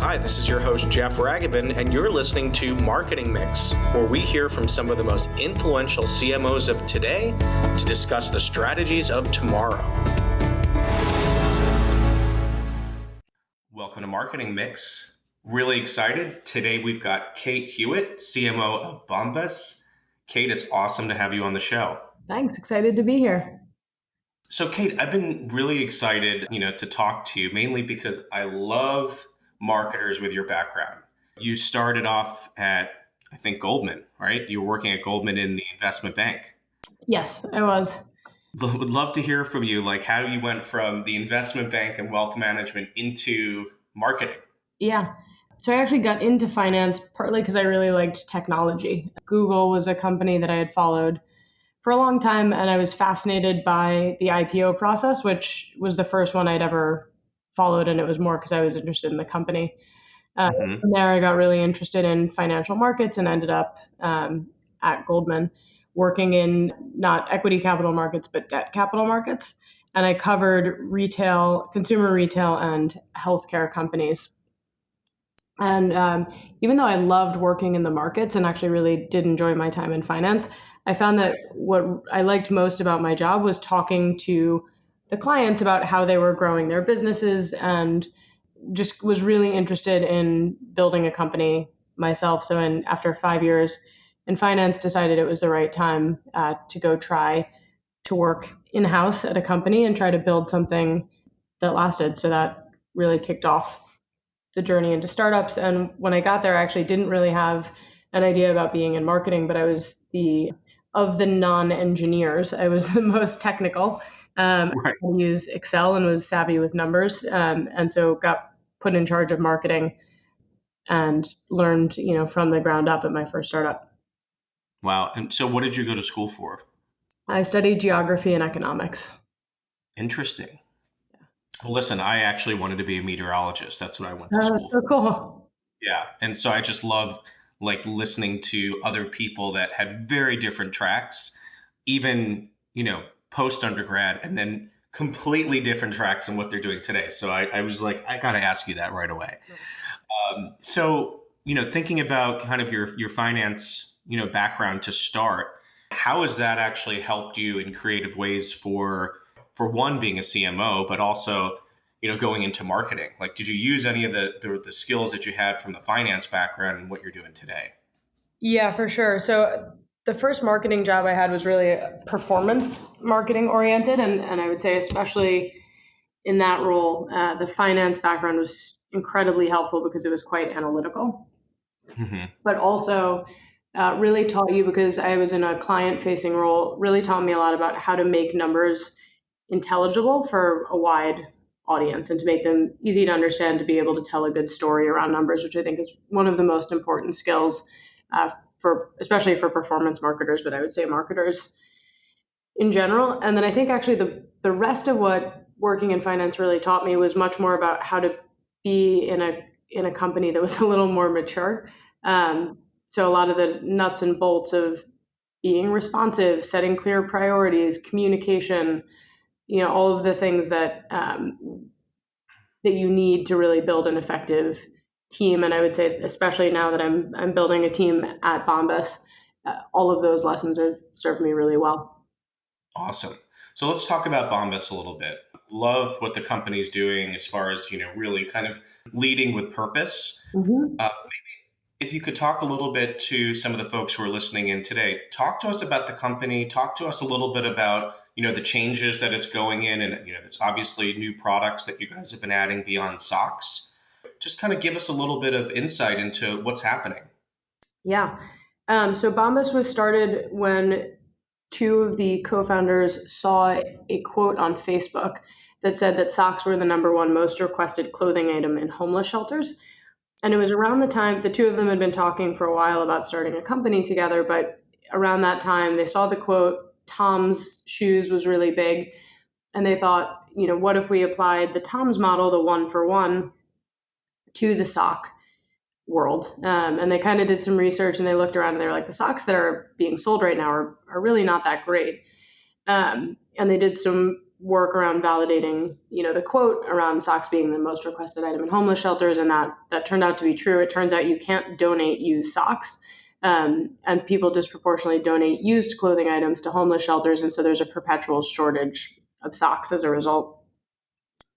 Hi, this is your host, Jeff Ragavin, and you're listening to Marketing Mix, where we hear from some of the most influential CMOs of today to discuss the strategies of tomorrow. Welcome to Marketing Mix. Really excited. Today we've got Kate Huyett, CMO of Bombas. Kate, it's awesome to have you on the show. Thanks. Excited to be here. So Kate, I've been really excited, to talk to you, mainly because I love marketers with your background. You started off at, I think, Goldman, right? You were working at Goldman in the investment bank. Yes, I was. Would love to hear from you, like how you went from the investment bank and wealth management into marketing. Yeah. So I actually got into finance partly because I really liked technology. Google was a company that I had followed for a long time, and I was fascinated by the IPO process, which was the first one I'd ever followed, and it was more because I was interested in the company. From there, I got really interested in financial markets and ended up at Goldman working in not equity capital markets, but debt capital markets. And I covered retail, consumer retail, and healthcare companies. And even though I loved working in the markets and actually really did enjoy my time in finance, I found that what I liked most about my job was talking to the clients about how they were growing their businesses, and just was really interested in building a company myself. So after 5 years in finance, decided it was the right time to go try to work in-house at a company and try to build something that lasted. So that really kicked off the journey into startups. And when I got there, I actually didn't really have an idea about being in marketing, but I was of the non-engineers, I was the most technical. Right. I used Excel and was savvy with numbers. And so got put in charge of marketing and learned, from the ground up at my first startup. Wow. And so what did you go to school for? I studied geography and economics. Interesting. Well, listen, I actually wanted to be a meteorologist. That's what I went to school for. Cool. Yeah. And so I just love listening to other people that had very different tracks, even, post undergrad, and then completely different tracks than what they're doing today. So I was like, I got to ask you that right away. So, thinking about kind of your finance, background to start, how has that actually helped you in creative ways for one, being a CMO, but also, going into marketing? Like, did you use any of the skills that you had from the finance background in what you're doing today? Yeah, for sure. So the first marketing job I had was really performance marketing oriented. And I would say, especially in that role, the finance background was incredibly helpful because it was quite analytical, but also really taught you, because I was in a client facing role, really taught me a lot about how to make numbers intelligible for a wide audience and to make them easy to understand, to be able to tell a good story around numbers, which I think is one of the most important skills especially for performance marketers, but I would say marketers in general. And then I think actually the rest of what working in finance really taught me was much more about how to be in a company that was a little more mature. So a lot of the nuts and bolts of being responsive, setting clear priorities, communication, all of the things that you need to really build an effective team. And I would say, especially now that I'm building a team at Bombas, all of those lessons have served me really well. Awesome. So let's talk about Bombas a little bit. Love what the company's doing as far as, really kind of leading with purpose. Mm-hmm. Maybe if you could talk a little bit to some of the folks who are listening in today, talk to us about the company, talk to us a little bit about, the changes that it's going in, and, it's obviously new products that you guys have been adding beyond socks. Just kind of give us a little bit of insight into what's happening. Yeah. So Bombas was started when two of the co-founders saw a quote on Facebook that said that socks were the number one most requested clothing item in homeless shelters. And it was around the time the two of them had been talking for a while about starting a company together, but around that time they saw the quote, Tom's shoes was really big. And they thought, what if we applied the Tom's model, the one for one, to the sock world? And they kind of did some research and they looked around and they were like, the socks that are being sold right now are really not that great. And they did some work around validating, the quote around socks being the most requested item in homeless shelters, and that turned out to be true. It turns out you can't donate used socks, and people disproportionately donate used clothing items to homeless shelters, and so there's a perpetual shortage of socks as a result.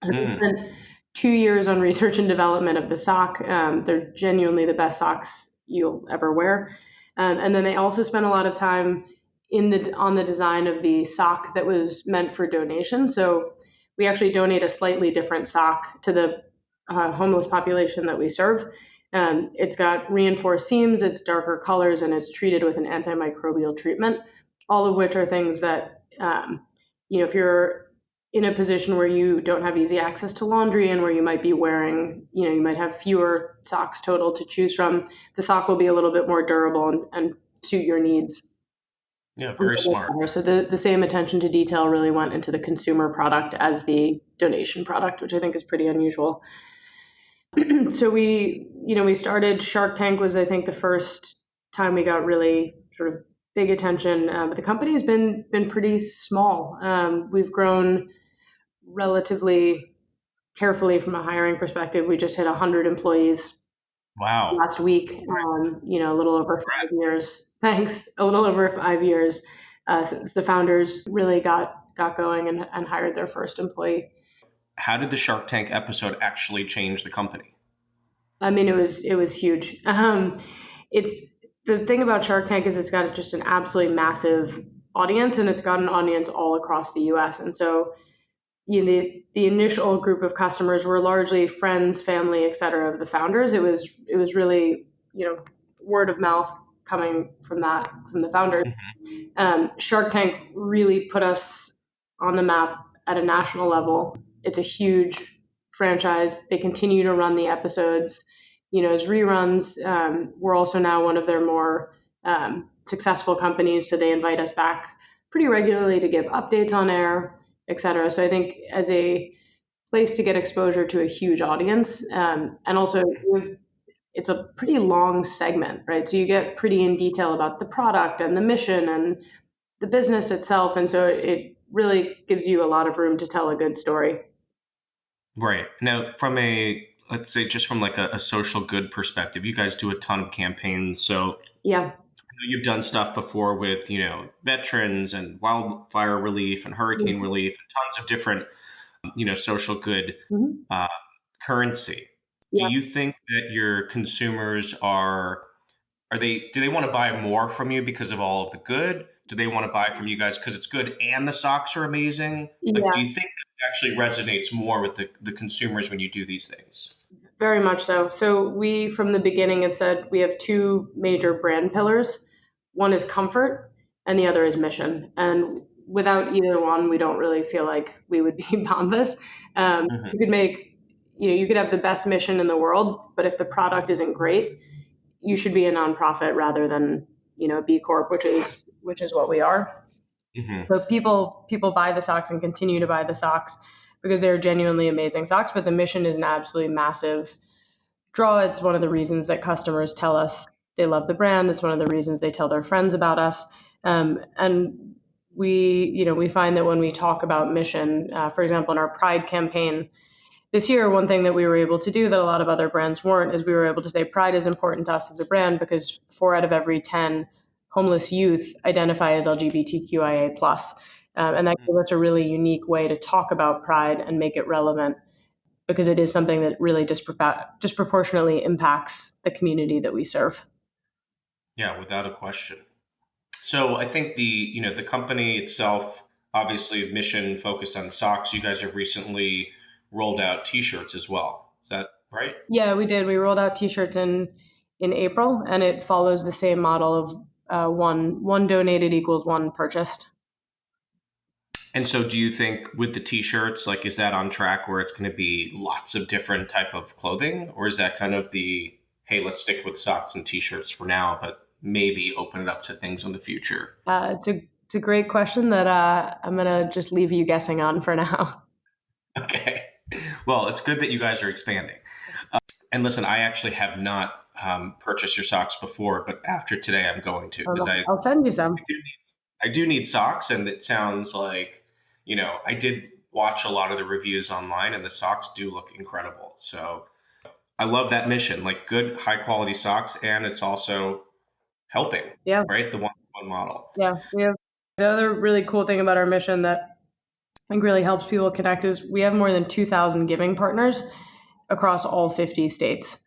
Hmm. It's been 2 years on research and development of the sock. They're genuinely the best socks you'll ever wear. And then they also spent a lot of time on the design of the sock that was meant for donation. So we actually donate a slightly different sock to the homeless population that we serve. It's got reinforced seams, it's darker colors, and it's treated with an antimicrobial treatment. All of which are things that, if you're in a position where you don't have easy access to laundry and where you might be wearing, you might have fewer socks total to choose from, the sock will be a little bit more durable and suit your needs. Yeah, very smart. So the same attention to detail really went into the consumer product as the donation product, which I think is pretty unusual. So we started Shark Tank was, I think, the first time we got really sort of big attention. But the company has been pretty small. We've grown relatively carefully from a hiring perspective. We just hit 100 employees Wow. last week. A little over 5 years. Thanks. A little over 5 years since the founders really got going and hired their first employee. How did the Shark Tank episode actually change the company? I mean, it was huge. It's the thing about Shark Tank is it's got just an absolutely massive audience, and it's got an audience all across the U.S. And so the initial group of customers were largely friends, family, et cetera, of the founders. It was really word of mouth coming from the founders. Shark Tank really put us on the map at a national level. It's a huge franchise. They continue to run the episodes, as reruns. We're also now one of their more successful companies, so they invite us back pretty regularly to give updates on air, et cetera. So I think as a place to get exposure to a huge audience, and also it's a pretty long segment, right? So you get pretty in detail about the product and the mission and the business itself, and so it really gives you a lot of room to tell a good story. Right. Now, let's say, just from like a social good perspective, you guys do a ton of campaigns. So Yeah. you've done stuff before with, veterans and wildfire relief and hurricane relief and tons of different, social good Mhm. uh, currency. Do Yeah. you think that your consumers do they want to buy more from you because of all of the good? Do they want to buy from you guys because it's good and the socks are amazing? Like, do Yeah. you think that actually resonates more with the consumers when you do these things? Very much so. So we, from the beginning, have said we have two major brand pillars. One is comfort, and the other is mission. And without either one, we don't really feel like we would be Bombas. Mhm. You could make, you could have the best mission in the world, but if the product isn't great, you should be a nonprofit rather than B Corp, which is what we are. Mhm. So people buy the socks and continue to buy the socks because they're genuinely amazing socks. But the mission is an absolutely massive draw. It's one of the reasons that customers tell us they love the brand. It's one of the reasons they tell their friends about us. And we find that when we talk about mission, for example, in our Pride campaign this year, one thing that we were able to do that a lot of other brands weren't is we were able to say Pride is important to us as a brand because 4 out of every 10 homeless youth identify as LGBTQIA plus, and that gives us a really unique way to talk about Pride and make it relevant because it is something that really disproportionately impacts the community that we serve. Yeah, without a question. So I think the company itself, obviously mission focused on socks. You guys have recently rolled out T-shirts as well. Is that right? Yeah, we did. We rolled out T-shirts in April, and it follows the same model of one donated equals one purchased. And so do you think with the T-shirts, like, is that on track where it's going to be lots of different type of clothing, or is that kind of hey, let's stick with socks and T-shirts for now, but maybe open it up to things in the future? It's a great question that I'm gonna just leave you guessing on for now. Okay. Well, it's good that you guys are expanding. And listen, I actually have not purchased your socks before, but after today, I'm going to, because I'll send you some. I do need socks, and it sounds like I did watch a lot of the reviews online, and the socks do look incredible. So I love that mission, like good, high quality socks, and it's also helping, Yeah. right? The one model. Yeah. We have the other really cool thing about our mission that I think really helps people connect is we have more than 2,000 giving partners across all 50 states.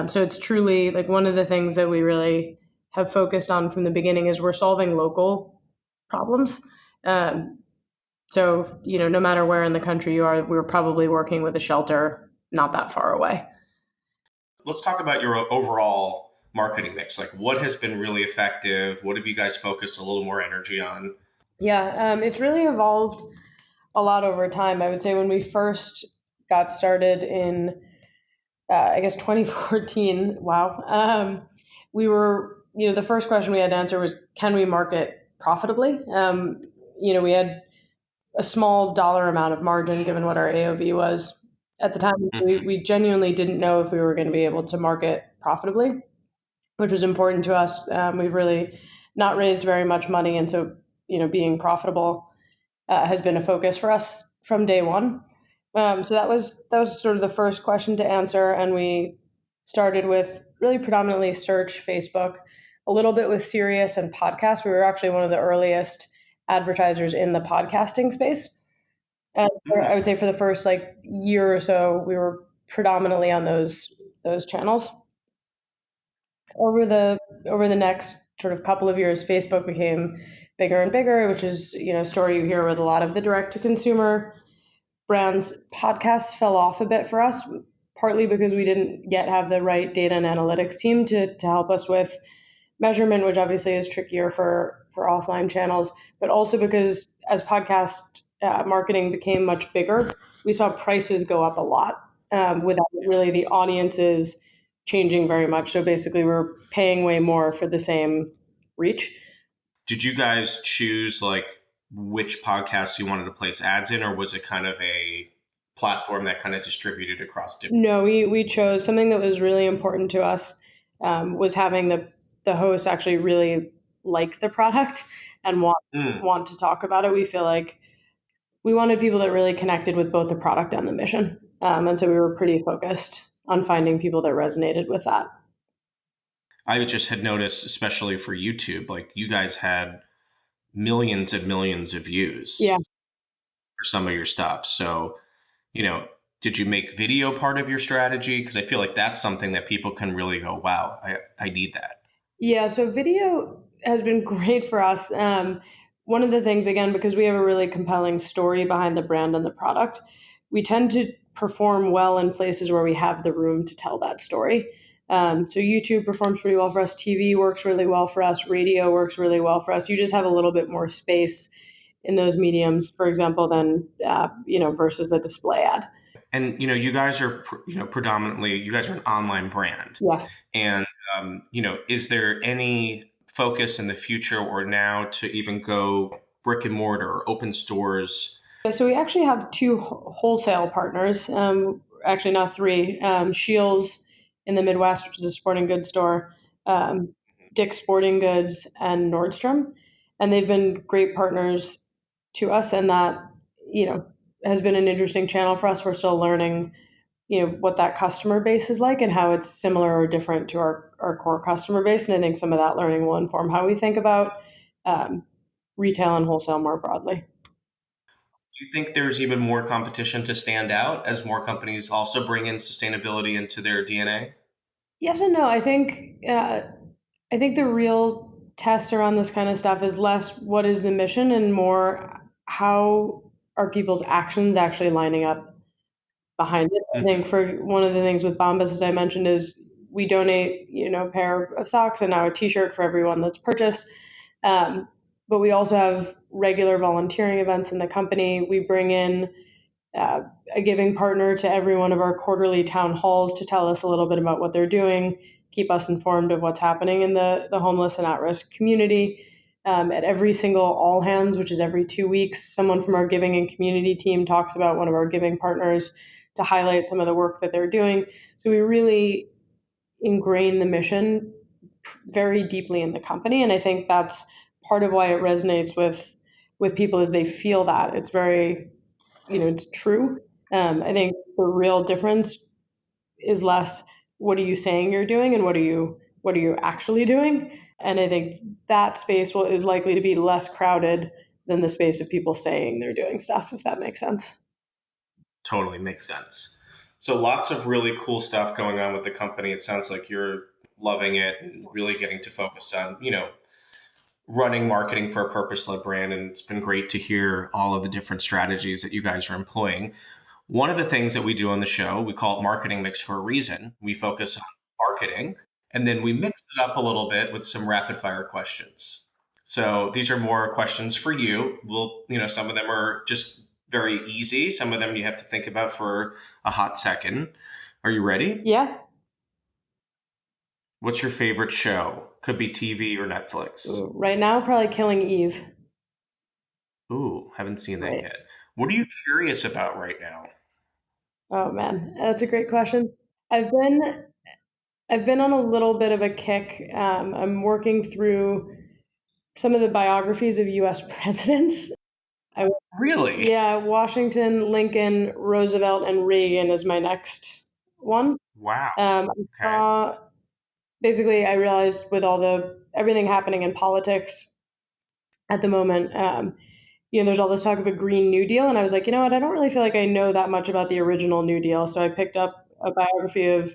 So it's truly like one of the things that we really have focused on from the beginning is we're solving local problems. Um, so, no matter where in the country you are, we're probably working with a shelter not that far away. Let's talk about your overall marketing mix. Like, what has been really effective? What have you guys focused a little more energy on? Yeah, it's really evolved a lot over time. I would say when we first got started in, I guess, 2014, wow, we were, the first question we had to answer was, can we market profitably? We had a small dollar amount of margin given what our AOV was. At the time, we, Mhm. we genuinely didn't know if we were going to be able to market profitably, which was important to us. We've really not raised very much money, and so being profitable has been a focus for us from day one. So that was sort of the first question to answer, and we started with really predominantly search, Facebook, a little bit with Sirius and podcasts. We were actually one of the earliest advertisers in the podcasting space. And I Mm. would say for the first like year or so, we were predominantly on those channels. Over the next sort of couple of years, Facebook became bigger and bigger, which is a story you hear with a lot of the direct to consumer brands. Podcasts fell off a bit for us, partly because we didn't yet have the right data and analytics team to help us with measurement, which obviously is trickier for offline channels, but also because as podcast marketing became much bigger, we saw prices go up a lot without really the audiences changing very much. So basically, we're paying way more for the same reach. Did you guys choose like which podcasts you wanted to place ads in, or was it kind of a platform that kind of distributed across different? No, we chose something that was really important to us, was having the host actually really like the product and Mm. want to talk about it. We feel like we wanted people that really connected with both the product and the mission. And so we were pretty focused on finding people that resonated with that. I just had noticed, especially for YouTube, like you guys had millions and millions of views Yeah. for some of your stuff. So, you know, did you make video part of your strategy? Because I feel like that's something that people can really go, wow, I need that. Yeah. So video has been great for us. One of the things, again, because we have a really compelling story behind the brand and the product, we tend to perform well in places where we have the room to tell that story. So YouTube performs pretty well for us. TV works really well for us. Radio works really well for us. You just have a little bit more space in those mediums, for example, than versus a display ad. And, you guys are, predominantly, you guys are an online brand. Yes. And, is there any focus in the future or now to even go brick and mortar or open stores? So we actually have two wholesale partners. Actually, not three. Shields in the Midwest, which is a sporting goods store, um, Dick's Sporting Goods, and Nordstrom, and they've been great partners to us. And that you know has been an interesting channel for us. We're still learning, what that customer base is like and how it's similar or different to our core customer base. And I think some of that learning will inform how we think about um, retail and wholesale more broadly. Do you think there's even more competition to stand out as more companies also bring in sustainability into their DNA? Yes and no. I think the real test around this kind of stuff is less what is the mission and more how are people's actions actually lining up behind it. I think Mhm. for one of the things with Bombas, as I mentioned, is we donate, a pair of socks and now a T-shirt for everyone that's purchased. Um, but we also have regular volunteering events in the company. We bring in uh, a giving partner to every one of our quarterly town halls to tell us a little bit about what they're doing, keep us informed of what's happening in the homeless and at risk community. At every single all hands, which is every 2 weeks, someone from our giving and community team talks about one of our giving partners to highlight some of the work that they're doing. So we really ingrain the mission very deeply in the company. And I think that's part of why it resonates with with people is they feel that it's very, it's true. I think the real difference is less what are you saying you're doing and what are you actually doing. And I think that space is likely to be less crowded than the space of people saying they're doing stuff, if that makes sense. Totally makes sense. So lots of really cool stuff going on with the company. It sounds like you're loving it and really getting to focus on, running marketing for a purpose-led brand. And it's been great to hear all of the different strategies that you guys are employing. One of the things that we do on the show, we call it Marketing Mix for a reason. We focus on marketing and then we mix it up a little bit with some rapid fire questions. So these are more questions for you. Some of them are just very easy. Some of them you have to think about for a hot second. Are you ready? Yeah. What's your favorite show? Could be TV or Netflix. Ooh, right now, probably Killing Eve. Ooh, haven't seen that Right. yet. What are you curious about right now? Oh man, that's a great question. I've been I've been on a little bit of a kick. I'm working through some of the biographies of U.S. presidents. I, Really? yeah, Washington, Lincoln, Roosevelt, and Reagan is my next one. Wow. I Okay. saw basically I realized with all the everything happening in politics at the moment, there's all this talk of a Green New Deal, and I was like, you know what, I don't really feel like I know that much about the original New Deal, so I picked up a biography of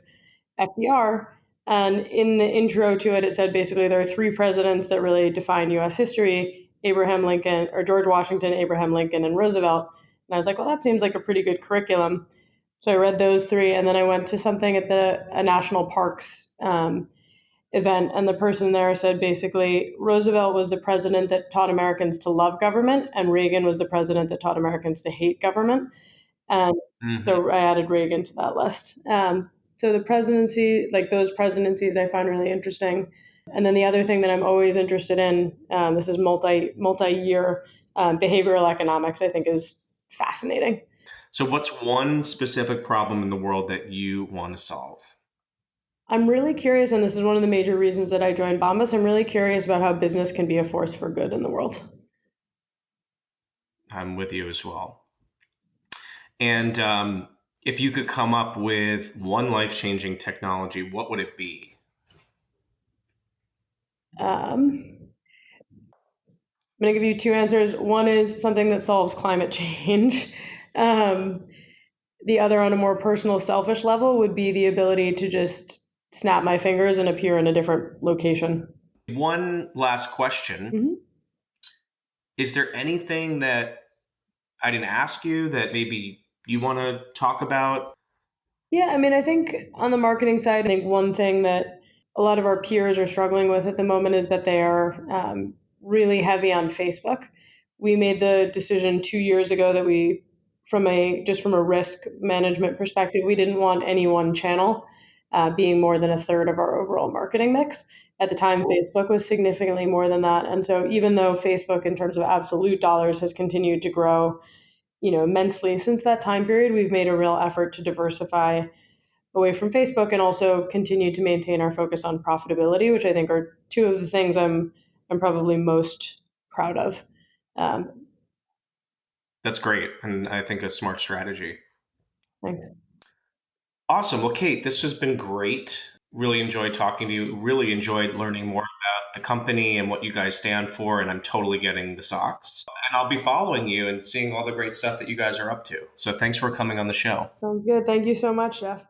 FDR. And in the intro to it, it said basically there are three presidents that really define US history: Abraham Lincoln, or George Washington, Abraham Lincoln, and Roosevelt. And I was like, well, that seems like a pretty good curriculum. So I read those three, and then I went to something at the a national parks event, and the person there said basically Roosevelt was the president that taught Americans to love government, and Reagan was the president that taught Americans to hate government. And Mhm. so I added Reagan to that list. So the presidency, like those presidencies, I find really interesting. And then the other thing that I'm always interested in, this is multi year behavioral economics. I think is fascinating. So, what's one specific problem in the world that you want to solve? I'm really curious, and this is one of the major reasons that I joined Bombas. I'm really curious about how business can be a force for good in the world. I'm with you as well. And if you could come up with one life changing technology, what would it be? I'm going to give you two answers. One is something that solves climate change. Um, the other, on a more personal, selfish level, would be the ability to just snap my fingers and appear in a different location. One last question. Mhm. Is there anything that I didn't ask you that maybe you want to talk about? Yeah, I mean, I think on the marketing side, I think one thing that a lot of our peers are struggling with at the moment is that they are really heavy on Facebook. We made the decision 2 years ago that from a risk management perspective, we didn't want any one channel being more than a third of our overall marketing mix. At the time, Facebook was significantly more than that, and so even though Facebook, in terms of absolute dollars, has continued to grow, immensely since that time period, we've made a real effort to diversify away from Facebook and also continue to maintain our focus on profitability, which I think are two of the things I'm probably most proud of. Um, That's great. And I think a smart strategy. thanks. Awesome. Well, Kate, this has been great. Really enjoyed talking to you. Really enjoyed learning more about the company and what you guys stand for. And I'm totally getting the socks. And I'll be following you and seeing all the great stuff that you guys are up to. So thanks for coming on the show. Sounds good. Thank you so much, Jeff.